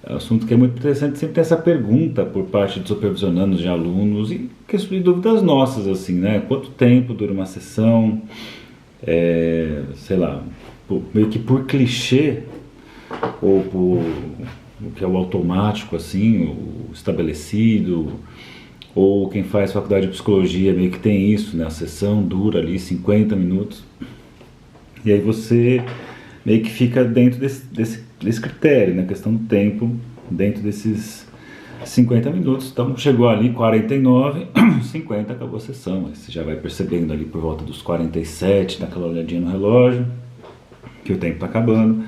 É um assunto que é muito interessante, sempre tem essa pergunta por parte de supervisionandos, de alunos e questões de dúvidas nossas, assim, né? Quanto tempo dura uma sessão? Sei lá, meio que por clichê ou por o que é o automático, assim, o estabelecido, ou quem faz faculdade de psicologia meio que tem isso, né? A sessão dura ali 50 minutos e aí você meio que fica dentro desse critério, né? Questão do tempo, dentro desses 50 minutos. Então chegou ali 49, 50, acabou a sessão. Aí você já vai percebendo ali por volta dos 47, daquela olhadinha no relógio, que o tempo está acabando.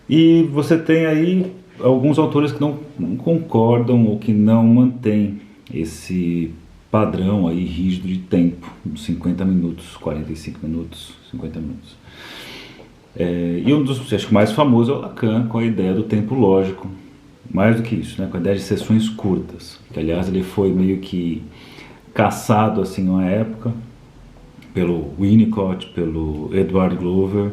E você tem aí alguns autores que não concordam ou que não mantêm esse padrão aí rígido de tempo, 50 minutos, 45 minutos, 50 minutos. E um dos, acho que mais famosos é o Lacan, com a ideia do tempo lógico. Mais do que isso, né, com a ideia de sessões curtas, que aliás ele foi meio que caçado assim numa época pelo Winnicott, pelo Edward Glover,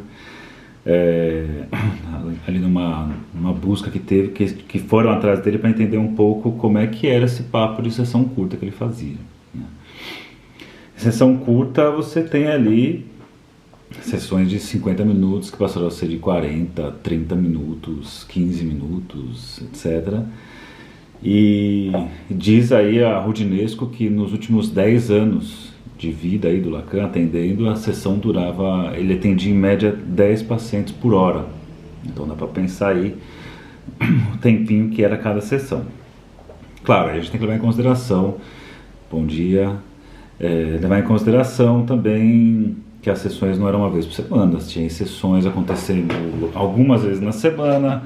ali numa busca que teve, que foram atrás dele para entender um pouco como é que era esse papo de sessão curta que ele fazia, né. Sessão curta você tem ali sessões de 50 minutos que passaram a ser de 40, 30 minutos, 15 minutos, etc. E diz aí a Rudinesco que nos últimos 10 anos de vida aí do Lacan atendendo, a sessão durava, ele atendia em média 10 pacientes por hora. Então dá para pensar aí o tempinho que era cada sessão. Claro, a gente tem que levar em consideração, bom dia, levar em consideração também que as sessões não eram uma vez por semana, tinha sessões acontecendo algumas vezes na semana,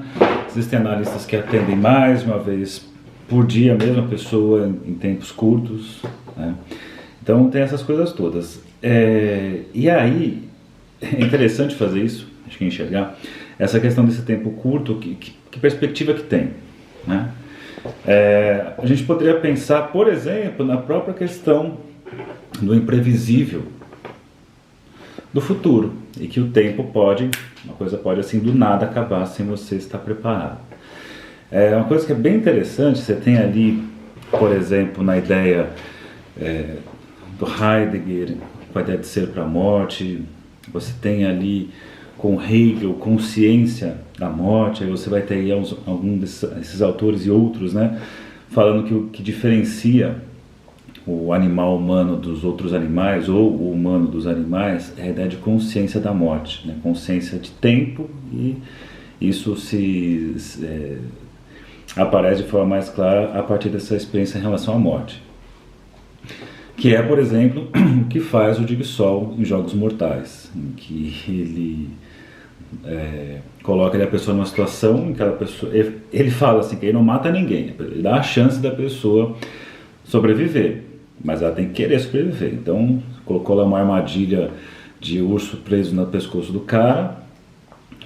existem analistas que atendem mais de uma vez por dia a mesma pessoa em tempos curtos, né? Então tem essas coisas todas. E aí é interessante fazer isso, acho que enxergar essa questão desse tempo curto, que perspectiva que tem, né? A gente poderia pensar, por exemplo, na própria questão do imprevisível do futuro, e que o tempo uma coisa pode assim do nada acabar sem você estar preparado. Uma coisa que é bem interessante, você tem ali, por exemplo, na ideia do Heidegger, com a ideia de ser para a morte, você tem ali com Hegel, consciência da morte, aí você vai ter aí alguns desses autores e outros, né, falando que o que diferencia o animal humano dos outros animais, ou o humano dos animais, é a ideia de consciência da morte, né? Consciência de tempo, e isso aparece de forma mais clara a partir dessa experiência em relação à morte. Que é, por exemplo, o que faz o Jigsaw em Jogos Mortais, em que ele coloca a pessoa numa situação em que ele fala assim, que ele não mata ninguém, ele dá a chance da pessoa sobreviver, mas ela tem que querer sobreviver. Então colocou lá uma armadilha de urso preso no pescoço do cara,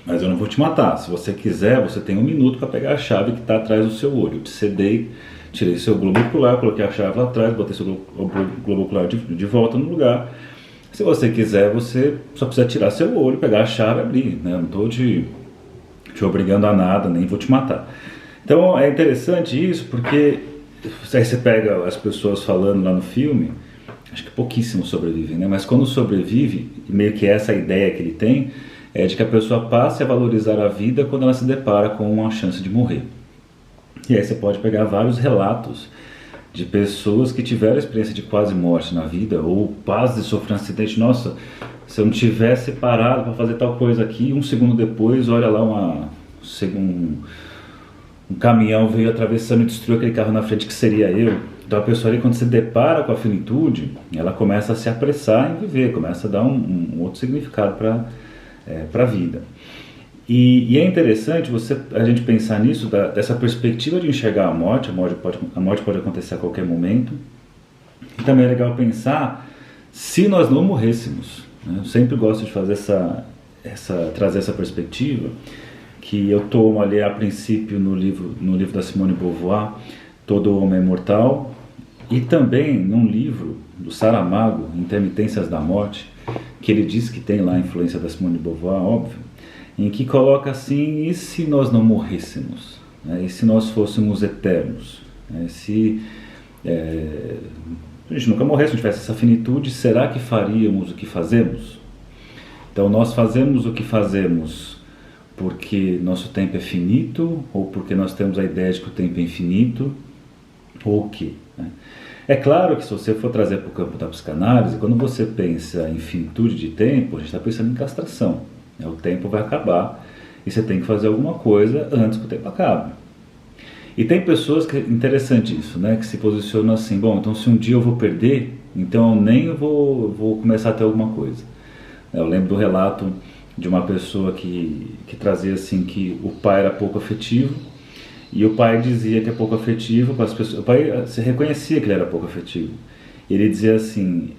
mas eu não vou te matar, se você quiser você tem 1 minuto para pegar a chave que está atrás do seu olho. Eu te cedei, tirei seu globo ocular, coloquei a chave lá atrás, botei seu globo ocular de volta no lugar. Se você quiser, você só precisa tirar seu olho, pegar a chave e abrir, né? Eu não estou te obrigando a nada, nem vou te matar. Então é interessante isso, porque aí você pega as pessoas falando lá no filme, acho que pouquíssimos sobrevivem, né? Mas quando sobrevive, meio que essa ideia que ele tem, é de que a pessoa passe a valorizar a vida quando ela se depara com uma chance de morrer. E aí você pode pegar vários relatos de pessoas que tiveram a experiência de quase morte na vida, ou quase sofrer um acidente. Nossa, se eu não tivesse parado para fazer tal coisa aqui, 1 segundo depois, olha lá um caminhão veio atravessando e destruiu aquele carro na frente, que seria eu. Então a pessoa ali, quando se depara com a finitude, ela começa a se apressar em viver, começa a dar um outro significado para a vida. E é interessante a gente pensar nisso, dessa perspectiva de enxergar a morte pode acontecer a qualquer momento. E também é legal pensar se nós não morrêssemos, né? Eu sempre gosto de fazer trazer essa perspectiva, que eu tomo ali a princípio no livro da Simone de Beauvoir, Todo Homem é Mortal, e também num livro do Saramago, Intermitências da Morte, que ele diz que tem lá a influência da Simone de Beauvoir, óbvio, em que coloca assim, e se nós não morrêssemos? né? E se nós fôssemos eternos? Né? Se a gente nunca morresse, se tivesse essa finitude, será que faríamos o que fazemos? Então nós fazemos o que fazemos porque nosso tempo é finito, ou porque nós temos a ideia de que o tempo é infinito, ou o quê? Né? É claro que se você for trazer para o campo da psicanálise, quando você pensa em finitude de tempo, a gente está pensando em castração, né? O tempo vai acabar e você tem que fazer alguma coisa antes que o tempo acabe. E tem pessoas que, interessante isso, né, que se posicionam assim, bom, então se um dia eu vou perder, então eu nem vou começar a ter alguma coisa. Eu lembro do relato de uma pessoa que trazia assim que o pai era pouco afetivo, e o pai dizia que é pouco afetivo para as pessoas. O pai se reconhecia que ele era pouco afetivo. Ele dizia assim,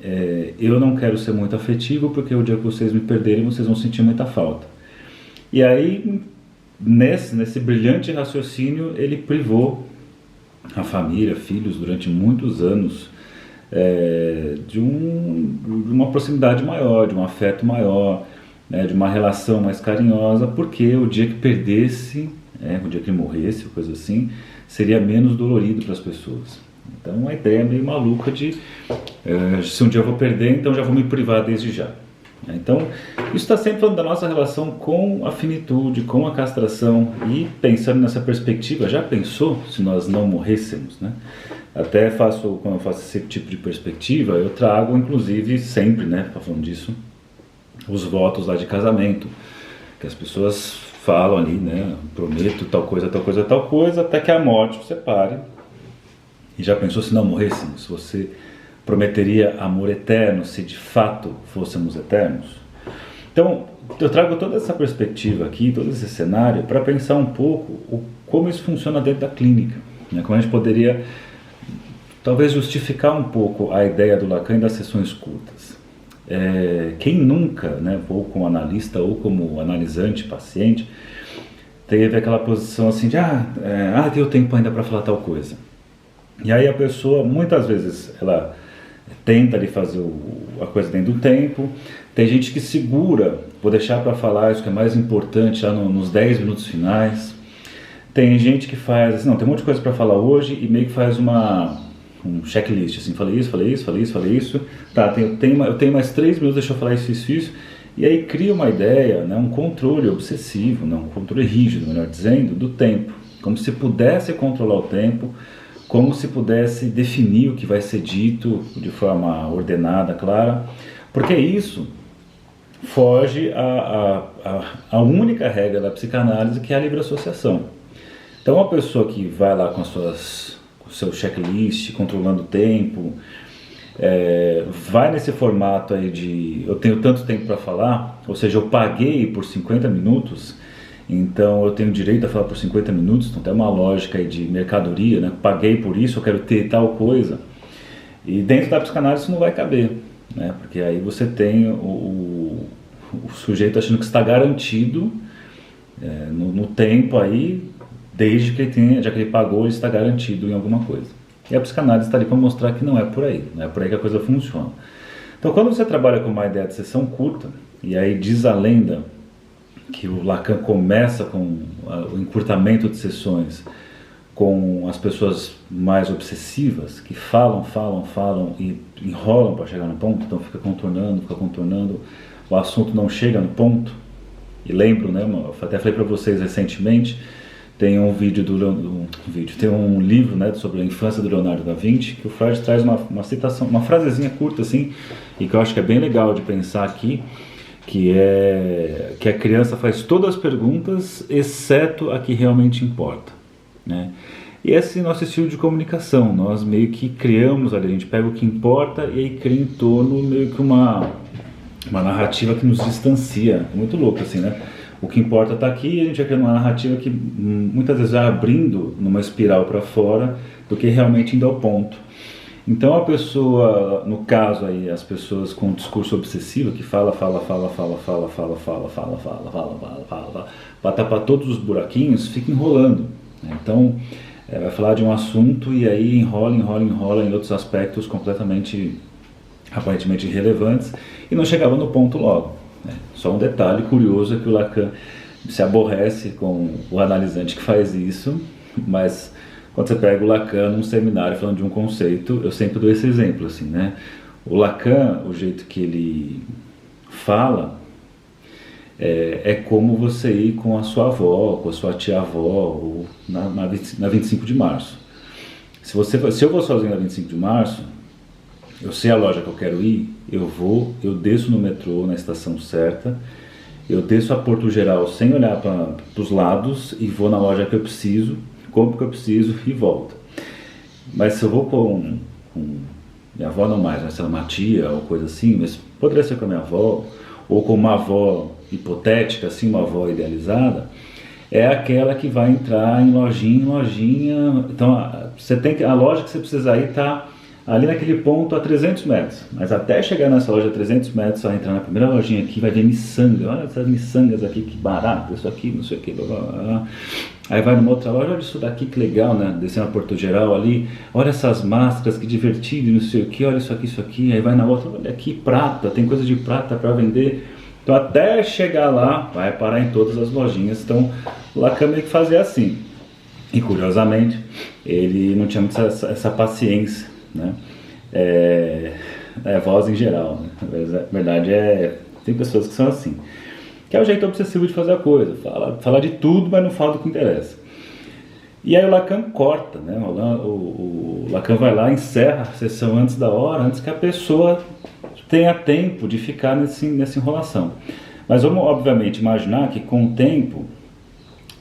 eu não quero ser muito afetivo porque o dia que vocês me perderem vocês vão sentir muita falta. E aí, nesse brilhante raciocínio, ele privou a família, filhos, durante muitos anos de uma proximidade maior, de um afeto maior, né, de uma relação mais carinhosa, porque o dia que perdesse, o dia que morresse, coisa assim, seria menos dolorido para as pessoas. Então, uma ideia meio maluca de se um dia eu vou perder, então já vou me privar desde já. Então, isso está sempre falando da nossa relação com a finitude, com a castração, e pensando nessa perspectiva, já pensou se nós não morrêssemos, né? Até quando eu faço esse tipo de perspectiva, eu trago, inclusive, sempre, né, falando disso, os votos lá de casamento, que as pessoas falam ali, né, prometo tal coisa, tal coisa, tal coisa, até que a morte os separe. E já pensou se não morrêssemos? Se você prometeria amor eterno se de fato fôssemos eternos? Então, eu trago toda essa perspectiva aqui, todo esse cenário, para pensar um pouco como isso funciona dentro da clínica, né? Como a gente poderia, talvez, justificar um pouco a ideia do Lacan das sessões curtas. Quem nunca, né, ou como analista ou como analisante, paciente, teve aquela posição assim de tenho tempo ainda para falar tal coisa. E aí a pessoa, muitas vezes, ela tenta ali fazer a coisa dentro do tempo. Tem gente que segura, vou deixar para falar isso que é mais importante já nos 10 minutos finais. Tem gente que faz assim, não, tem um monte de coisa para falar hoje, e meio que faz um checklist, assim, falei isso, tá, eu tenho mais 3 minutos, deixa eu falar isso, e aí cria uma ideia, né, um controle obsessivo, né, um controle rígido, melhor dizendo, do tempo, como se pudesse controlar o tempo, como se pudesse definir o que vai ser dito de forma ordenada, clara, porque isso foge a única regra da psicanálise, que é a livre associação. Então, uma pessoa que vai lá com o seu checklist, controlando o tempo, vai nesse formato aí de eu tenho tanto tempo para falar, ou seja, eu paguei por 50 minutos, então eu tenho direito a falar por 50 minutos, então tem uma lógica aí de mercadoria, né? Paguei por isso, eu quero ter tal coisa. E dentro da psicanálise isso não vai caber, né? Porque aí você tem o sujeito achando que está garantido no tempo aí, desde que já que ele pagou, ele está garantido em alguma coisa. E a psicanálise está ali para mostrar que não é por aí, não é por aí que a coisa funciona. Então, quando você trabalha com uma ideia de sessão curta, e aí diz a lenda que o Lacan começa com o encurtamento de sessões com as pessoas mais obsessivas, que falam e enrolam para chegar no ponto, então fica contornando, o assunto não chega no ponto. E lembro, né, eu até falei para vocês recentemente, tem um tem um livro, né, sobre a infância do Leonardo da Vinci, que o Freud traz uma citação, uma frasezinha curta assim, e que eu acho que é bem legal de pensar aqui, que a criança faz todas as perguntas, exceto a que realmente importa, né? E esse é o nosso estilo de comunicação, nós meio que criamos ali, a gente pega o que importa e aí cria em torno meio que uma narrativa que nos distancia, é muito louco assim, né? O que importa está aqui, e a gente vai criando uma narrativa que muitas vezes vai abrindo numa espiral para fora do que realmente indo ao ponto. Então a pessoa, no caso aí, as pessoas com discurso obsessivo, que fala, para tapar todos os buraquinhos, fica enrolando, né? Então vai falar de um assunto e aí enrola em outros aspectos completamente, aparentemente irrelevantes, e não chegava no ponto logo, né? Só um detalhe curioso é que o Lacan se aborrece com o analisante que faz isso, Mas quando você pega o Lacan num seminário falando de um conceito, eu sempre dou esse exemplo, assim, né? O Lacan, o jeito que ele fala, é como você ir com a sua avó, com a sua tia-avó, ou na 25 de março. Se eu vou sozinho na 25 de março, eu sei a loja que eu quero ir, eu desço no metrô, na estação certa, eu desço a Porto Geral sem olhar para os lados e vou na loja que eu preciso, compro o que eu preciso e volto. Mas se eu vou com minha avó não mais, mas uma tia ou coisa assim, mas poderia ser com a minha avó, ou com uma avó hipotética, assim, uma avó idealizada, é aquela que vai entrar em lojinha. Então a loja que você precisa ir está ali naquele ponto a 300 metros, mas até chegar nessa loja a 300 metros, você vai entrar na primeira lojinha aqui, vai ver miçanga, olha essas miçangas aqui, que barato, isso aqui, não sei o que, blá, blá, blá. Aí vai numa outra loja, olha isso daqui, que legal, né, descendo a Porto Geral ali, olha essas máscaras, que divertido, não sei o que, olha isso aqui, aí vai na outra, olha aqui, prata, tem coisa de prata para vender. Então até chegar lá, vai parar em todas as lojinhas. Então o Lacan meio que fazia assim, e curiosamente, ele não tinha muito essa paciência, né? Voz em geral, né? Na verdade tem pessoas que são assim, que é o jeito obsessivo de fazer a coisa, fala de tudo, mas não fala do que interessa. E aí o Lacan corta, né? O Lacan vai lá, encerra a sessão antes da hora, antes que a pessoa tenha tempo de ficar nessa enrolação. Mas vamos obviamente imaginar que com o tempo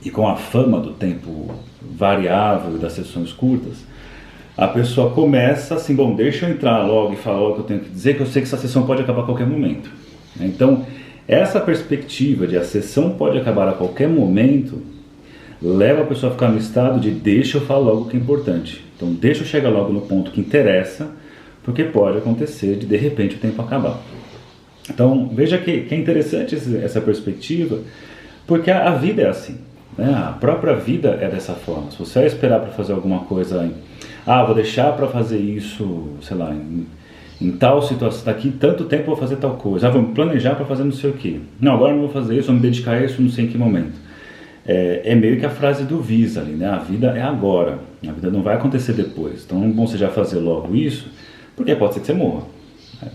e com a fama do tempo variável e das sessões curtas, a pessoa começa assim, bom, deixa eu entrar logo e falar logo o que eu tenho que dizer, que eu sei que essa sessão pode acabar a qualquer momento. Então, essa perspectiva de a sessão pode acabar a qualquer momento, leva a pessoa a ficar no estado de deixa eu falar logo o que é importante. Então, deixa eu chegar logo no ponto que interessa, porque pode acontecer de repente o tempo acabar. Então, veja que é interessante essa perspectiva, porque a vida é assim, né? A própria vida é dessa forma. Se você vai esperar para fazer alguma coisa, vou deixar para fazer isso, sei lá, em tal situação, daqui tanto tempo eu vou fazer tal coisa, vou me planejar para fazer não sei o que, não, agora não vou fazer isso, vou me dedicar a isso, não sei em que momento. É meio que a frase do Visa ali, né? A vida é agora, a vida não vai acontecer depois. Então é bom você já fazer logo isso, porque pode ser que você morra.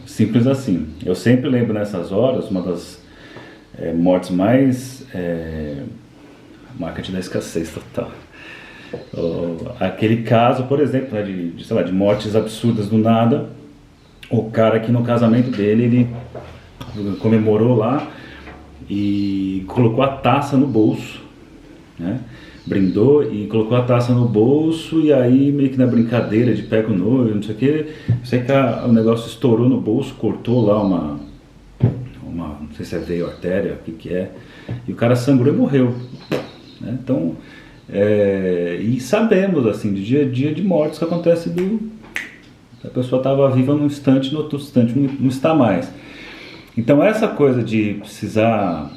Simples assim. Eu sempre lembro nessas horas, uma das mortes mais marketing da escassez total. Aquele caso, por exemplo, né, de mortes absurdas do nada. O cara que no casamento dele, ele comemorou lá e colocou a taça no bolso, né? Brindou e colocou a taça no bolso, e aí meio que na brincadeira de pega o noivo, não sei o que, sei que o negócio estourou no bolso, cortou lá uma não sei se é veia ou artéria, o que é, e o cara sangrou e morreu, né? Então, e sabemos assim, de dia a dia de mortes que acontece a pessoa estava viva num instante, no outro instante não está mais. Então essa coisa de precisar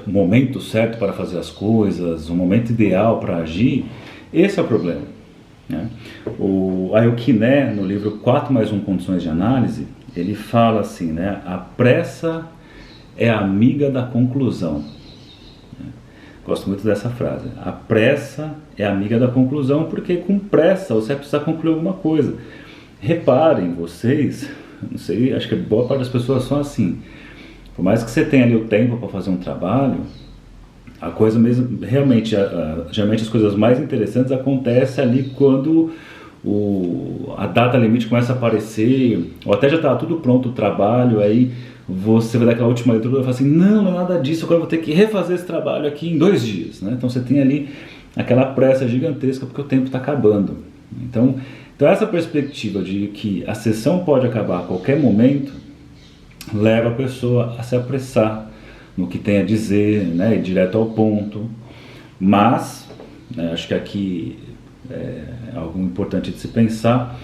o momento certo para fazer as coisas, o momento ideal para agir, esse é o problema, né? O Ayokiné, no livro 4+1 Condições de Análise, ele fala assim, né? A pressa é amiga da conclusão. Gosto muito dessa frase. A pressa é amiga da conclusão, porque com pressa você vai precisar concluir alguma coisa. Reparem, vocês, não sei, acho que boa parte das pessoas são assim. Por mais que você tenha ali o tempo para fazer um trabalho, a coisa mesmo, realmente, geralmente as coisas mais interessantes acontecem ali quando a data limite começa a aparecer, ou até já está tudo pronto o trabalho, aí você vai dar aquela última leitura e vai falar assim, não é nada disso, agora eu vou ter que refazer esse trabalho aqui em 2 dias, né? Então você tem ali aquela pressa gigantesca porque o tempo está acabando. Então essa perspectiva de que a sessão pode acabar a qualquer momento leva a pessoa a se apressar no que tem a dizer, né, ir direto ao ponto. Mas, acho que aqui é algo importante de se pensar,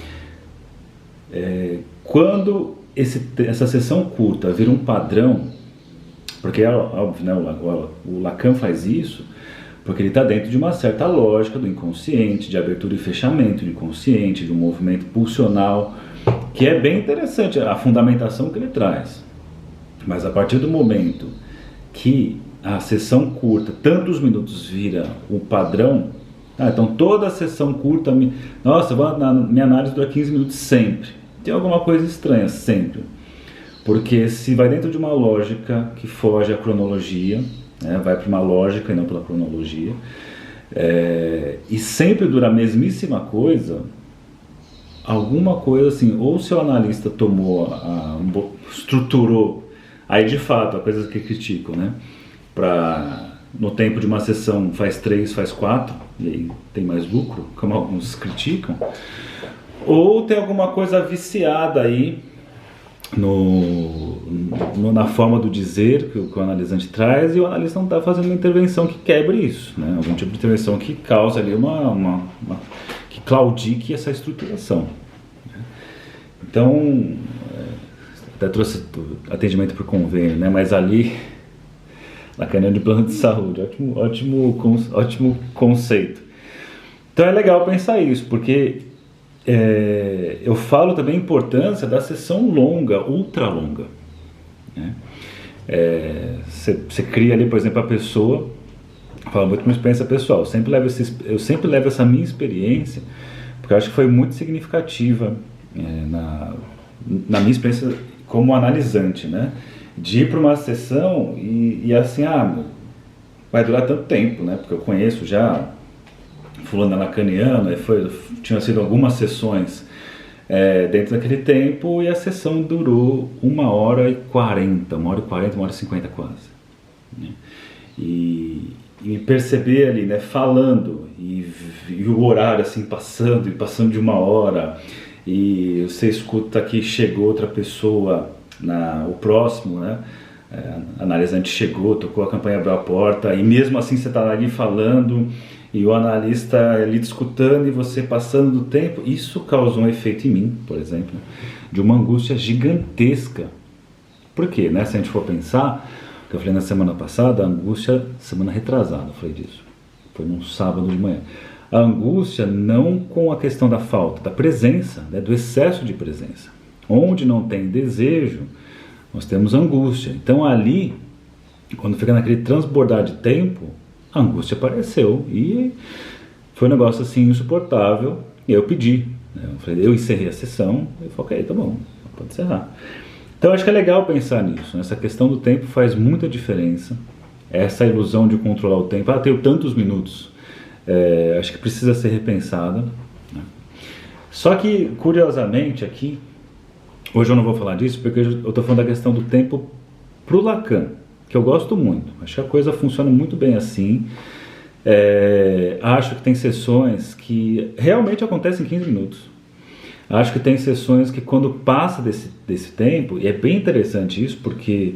quando essa sessão curta vira um padrão, porque é óbvio, né, o Lacan faz isso porque ele está dentro de uma certa lógica do inconsciente, de abertura e fechamento do inconsciente, de um movimento pulsional, que é bem interessante a fundamentação que ele traz. Mas a partir do momento que a sessão curta, tantos minutos vira o padrão, então toda a sessão curta, nossa, minha análise dura 15 minutos sempre. Tem alguma coisa estranha sempre. Porque se vai dentro de uma lógica que foge à cronologia, né, vai para uma lógica e não pela cronologia, e sempre dura a mesmíssima coisa, alguma coisa assim, ou o seu analista estruturou, aí de fato, a coisa que criticam, né, no tempo de uma sessão faz 3, faz 4, e aí tem mais lucro, como alguns criticam, ou tem alguma coisa viciada aí na forma do dizer que o analisante traz, e o analista não está fazendo uma intervenção que quebre isso, né? Algum tipo de intervenção que cause ali que claudique essa estruturação, né? Então, até trouxe atendimento por convênio, né? Mas ali, lacaniano de plano de saúde, ótimo conceito. Então é legal pensar isso, porque eu falo também a importância da sessão longa, ultra longa, né? Você cria ali, por exemplo, a pessoa, fala muito com experiência pessoal, eu sempre levo essa minha experiência, porque eu acho que foi muito significativa na minha experiência como analisante, né? De ir para uma sessão e assim, vai durar tanto tempo, né? Porque eu conheço já fulano lacaniano, tinham sido algumas sessões dentro daquele tempo, e a sessão durou 1h40, 1h50 quase, né? E perceber ali, né, falando, e o horário assim passando de 1 hora, e você escuta que chegou outra pessoa, o próximo, né? A analisante chegou, tocou a campainha, abriu a porta, e mesmo assim você está ali falando, e o analista ali escutando, e você passando do tempo. Isso causou um efeito em mim, por exemplo, de uma angústia gigantesca. Por quê, né? Se a gente for pensar, que eu falei na semana passada, a angústia, semana retrasada eu falei disso, foi num sábado de manhã. A angústia não com a questão da falta, da presença, né? Do excesso de presença. Onde não tem desejo, nós temos angústia. Então ali, quando fica naquele transbordar de tempo, a angústia apareceu e foi um negócio assim insuportável, e eu pedi, né? Eu encerrei a sessão e falei, ok, tá bom, pode encerrar. Então acho que é legal pensar nisso, né? Essa questão do tempo faz muita diferença, essa ilusão de controlar o tempo, tenho tantos minutos, acho que precisa ser repensada, né? Só que, curiosamente aqui, hoje eu não vou falar disso, porque eu estou falando da questão do tempo para o Lacan, que eu gosto muito, acho que a coisa funciona muito bem assim. Acho que tem sessões que realmente acontecem em 15 minutos. Acho que tem sessões que quando passa desse tempo, e é bem interessante isso, porque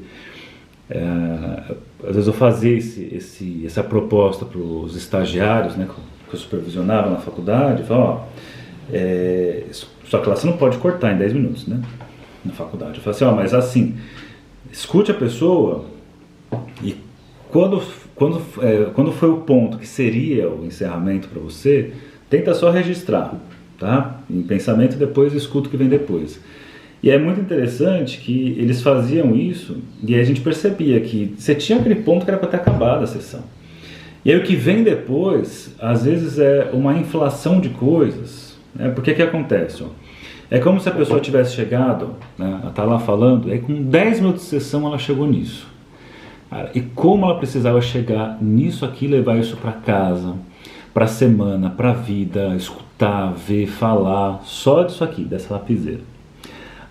às vezes eu fazia essa proposta para os estagiários, né, que eu supervisionava na faculdade, falava, sua classe não pode cortar em 10 minutos, né, na faculdade. Eu falava assim, mas assim, escute a pessoa, e quando foi o ponto que seria o encerramento para você, tenta só registrar, tá? Em pensamento, e depois escuta o que vem depois. E é muito interessante que eles faziam isso, e aí a gente percebia que você tinha aquele ponto que era para ter acabado a sessão. E aí o que vem depois, às vezes é uma inflação de coisas, né? Porque que acontece? Ó? É como se a pessoa tivesse chegado, né, ela tá lá falando, e com 10 minutos de sessão ela chegou nisso. E como ela precisava chegar nisso aqui, levar isso para casa, para a semana, para a vida, escutar, ver, falar, só disso aqui, dessa lapiseira.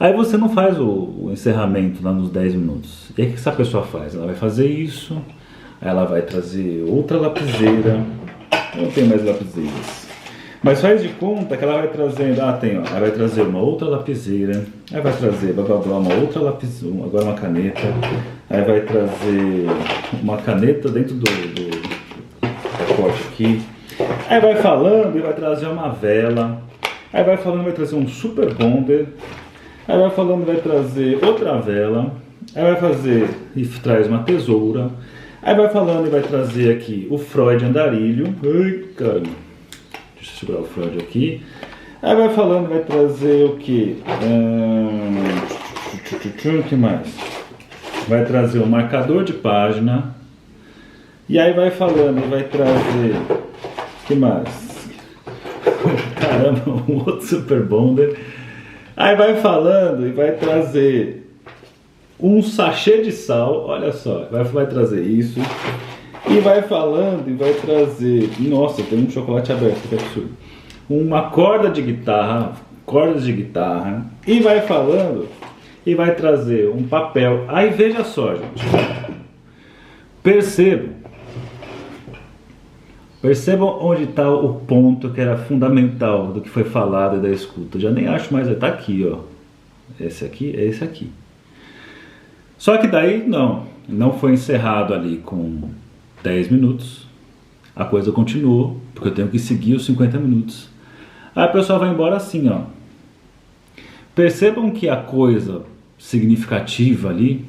Aí você não faz o encerramento lá nos 10 minutos. E aí o que essa pessoa faz? Ela vai fazer isso, aí ela vai trazer outra lapiseira, não tem mais lapiseiras. Mas faz de conta que ela vai trazendo, ela vai trazer uma outra lapiseira, aí vai trazer uma outra lapiseira, agora uma caneta, aí vai trazer uma caneta dentro do pacote aqui, aí vai falando e vai trazer uma vela, aí vai falando e vai trazer um super bonder, aí vai falando e vai trazer outra vela, aí vai fazer e traz uma tesoura, aí vai falando e vai trazer aqui o Freud andarilho, ai caramba. Deixa eu segurar o Freud aqui. Aí vai falando, vai trazer o que? O que mais? Vai trazer um marcador de página. E aí vai falando e vai trazer... que mais? Caramba, um outro Super Bonder. Aí vai falando e vai trazer um sachê de sal, olha só, vai trazer isso. E vai falando e vai trazer... Nossa, tem um chocolate aberto, que absurdo. Uma corda de guitarra, cordas de guitarra. E vai falando e vai trazer um papel. Aí veja só, gente. Percebam onde está o ponto que era fundamental do que foi falado e da escuta. Já nem acho mais, está aqui, ó. Esse aqui é esse aqui. Só que daí não foi encerrado ali com 10 minutos. A coisa continuou, porque eu tenho que seguir os 50 minutos. Aí a pessoa vai embora assim, ó. Percebam que a coisa significativa ali...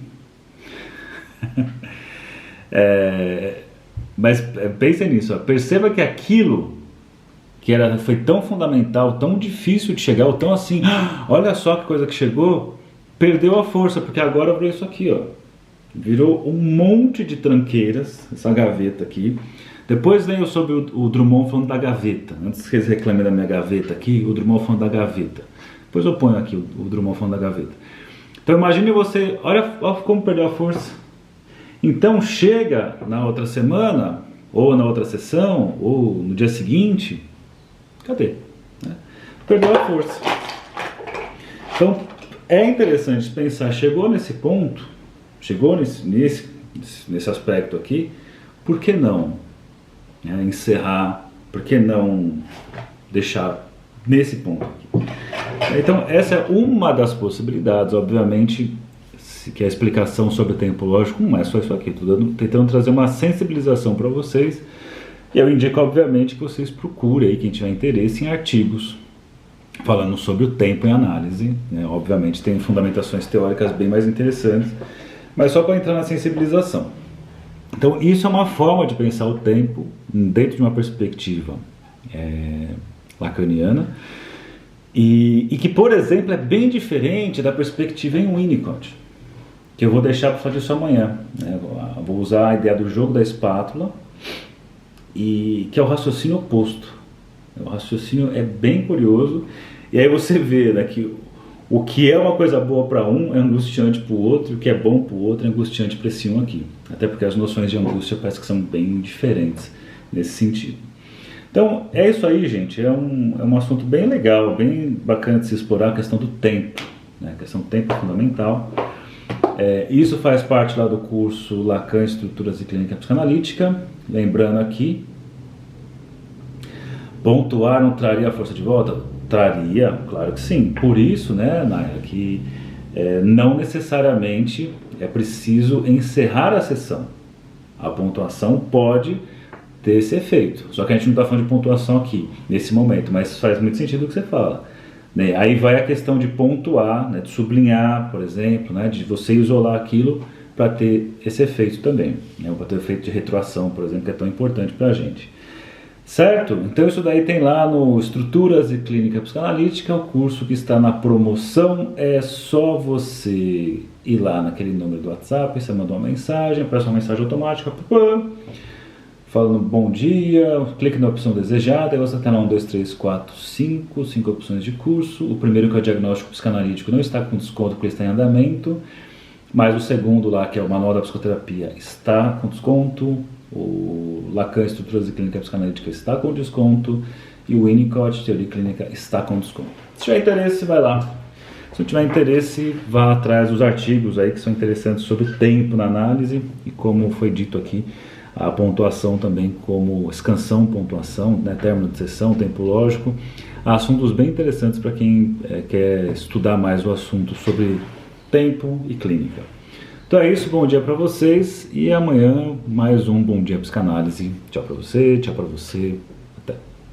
Mas pensem nisso, ó. Perceba que aquilo que foi tão fundamental, tão difícil de chegar, ou tão assim, olha só que coisa que chegou, perdeu a força, porque agora virou isso aqui, ó. Virou um monte de tranqueiras, essa gaveta aqui. Depois veio sobre o Drummond falando da gaveta. Antes que eles reclamem da minha gaveta aqui, o Drummond falando da gaveta. Depois eu ponho aqui o Drummond falando da gaveta. Então imagine você, olha como perdeu a força. Então chega na outra semana, ou na outra sessão, ou no dia seguinte, cadê? Perdeu a força. Então é interessante pensar, chegou nesse ponto, chegou nesse aspecto aqui, por que não encerrar, por que não deixar nesse ponto aqui? Então essa é uma das possibilidades, obviamente, que a explicação sobre o tempo lógico não é só isso aqui, estou tentando trazer uma sensibilização para vocês, e eu indico obviamente que vocês procurem aí, quem tiver interesse, em artigos falando sobre o tempo em análise, né? Obviamente tem fundamentações teóricas bem mais interessantes, mas só para entrar na sensibilização. Então isso é uma forma de pensar o tempo dentro de uma perspectiva lacaniana, e que, por exemplo, é bem diferente da perspectiva em Winnicott, que eu vou deixar para falar disso amanhã, né? Vou usar a ideia do jogo da espátula, que é o raciocínio oposto. O raciocínio é bem curioso, e aí você vê, né, que o que é uma coisa boa para um é angustiante para o outro, e o que é bom para o outro é angustiante para esse um aqui. Até porque as noções de angústia parece que são bem diferentes nesse sentido. Então é isso aí, gente, é um assunto bem legal, bem bacana de se explorar, a questão do tempo, né? A questão do tempo é fundamental. Isso faz parte lá do curso Lacan, Estruturas e Clínica Psicanalítica. Lembrando aqui, pontuar não traria a força de volta? Traria, claro que sim. Por isso, né, Naira, que não necessariamente é preciso encerrar a sessão. A pontuação pode ter esse efeito. Só que a gente não está falando de pontuação aqui, nesse momento, mas faz muito sentido o que você fala. Né? Aí vai a questão de pontuar, né, de sublinhar, por exemplo, né, de você isolar aquilo para ter esse efeito também, né, para ter o efeito de retroação, por exemplo, que é tão importante para a gente. Certo? Então isso daí tem lá no Estruturas e Clínica Psicanalítica, o curso que está na promoção. É só você ir lá naquele número do WhatsApp, você manda uma mensagem, aparece uma mensagem automática, falando bom dia, clique na opção desejada, aí você tem lá 1, 2, 3, 4, 5 opções de curso. O primeiro, que é o diagnóstico psicanalítico, não está com desconto porque está em andamento, mas o segundo lá, que é o manual da psicoterapia, está com desconto. O Lacan, Estruturas e Clínica Psicanalítica, está com desconto, e o Winnicott, Teoria Clínica, está com desconto. Se tiver interesse, vai lá. Se não tiver interesse, vá atrás dos artigos aí que são interessantes sobre o tempo na análise, e como foi dito aqui, a pontuação também, como escansão, pontuação, né, término de sessão, tempo lógico. Há assuntos bem interessantes para quem quer estudar mais o assunto sobre tempo e clínica. Então é isso, bom dia para vocês, e amanhã mais um Bom Dia Psicanálise. Tchau para você, tchau para você.